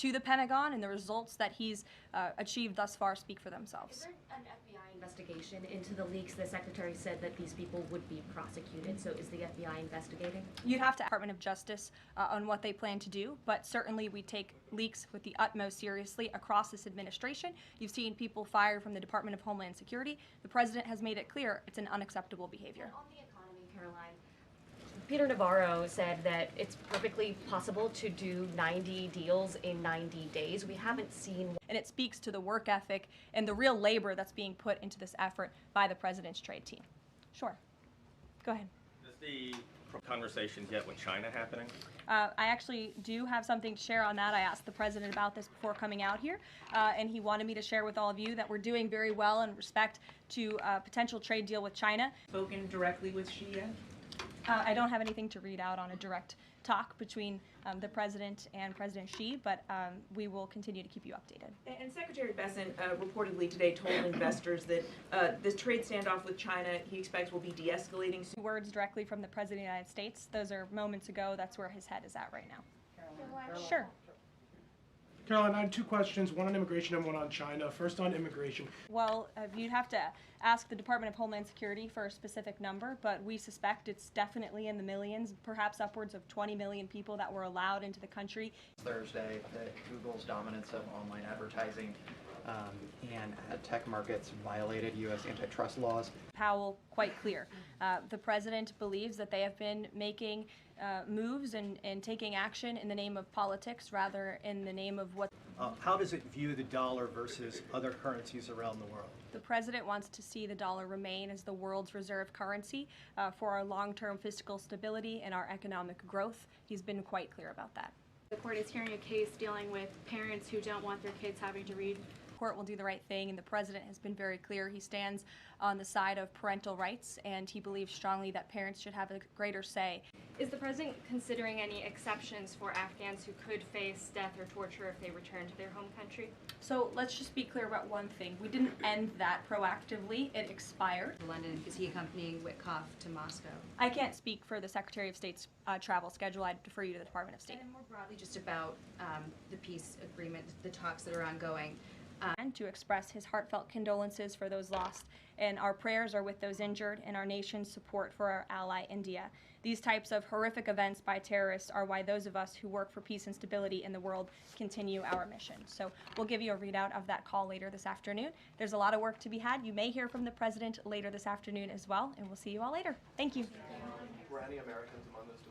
to the Pentagon, and the results that he's achieved thus far speak for themselves. Is there an FBI investigation into the leaks? The Secretary said that these people would be prosecuted, so is the FBI investigating? You'd have to Department of Justice on what they plan to do, but certainly we take leaks with the utmost seriously across this administration. You've seen people fired from the Department of Homeland Security. The President has made it clear it's an unacceptable behavior. On the economy, Caroline, Peter Navarro said that it's perfectly possible to do 90 deals in 90 days. We haven't seen. And it speaks to the work ethic and the real labor that's being put into this effort by the President's trade team. Sure. Go ahead. Is the conversations yet with China happening? I actually do have something to share on that. I asked the President about this before coming out here, and he wanted me to share with all of you that we're doing very well in respect to a potential trade deal with China. Spoken directly with Xi yet? I don't have anything to read out on a direct talk between the President and President Xi, but we will continue to keep you updated. And Secretary Bessent reportedly today told investors that this trade standoff with China he expects will be de-escalating soon. Words directly from the President of the United States. Those are moments ago. That's where his head is at right now. Caroline. Sure. Caroline, I have two questions, one on immigration and one on China. First on immigration. Well, you'd have to ask the Department of Homeland Security for a specific number, but we suspect it's definitely in the millions, perhaps upwards of 20 million people that were allowed into the country. Thursday, that Google's dominance of online advertising and ad tech markets violated U.S. antitrust laws. Powell quite clear. The President believes that they have been making moves and taking action in the name of politics rather in the name of what. How does it view the dollar versus other currencies around the world? The President wants to see the dollar remain as the world's reserve currency for our long-term fiscal stability and our economic growth. He's been quite clear about that. The court is hearing a case dealing with parents who don't want their kids having to read. The court will do the right thing, and the President has been very clear. He stands on the side of parental rights, and he believes strongly that parents should have a greater say. Is the President considering any exceptions for Afghans who could face death or torture if they return to their home country? So let's just be clear about one thing. We didn't end that proactively. It expired. London, is he accompanying Witkoff to Moscow? I can't speak for the Secretary of State's travel schedule. I'd defer you to the Department of State. And more broadly, just about the peace agreement, the talks that are ongoing. And to express his heartfelt condolences for those lost, and our prayers are with those injured and our nation's support for our ally India. These types of horrific events by terrorists are why those of us who work for peace and stability in the world continue our mission. So we'll give you a readout of that call later this afternoon. There's a lot of work to be had. You may hear from the President later this afternoon as well, and we'll see you all later. Thank you. Were any Americans among those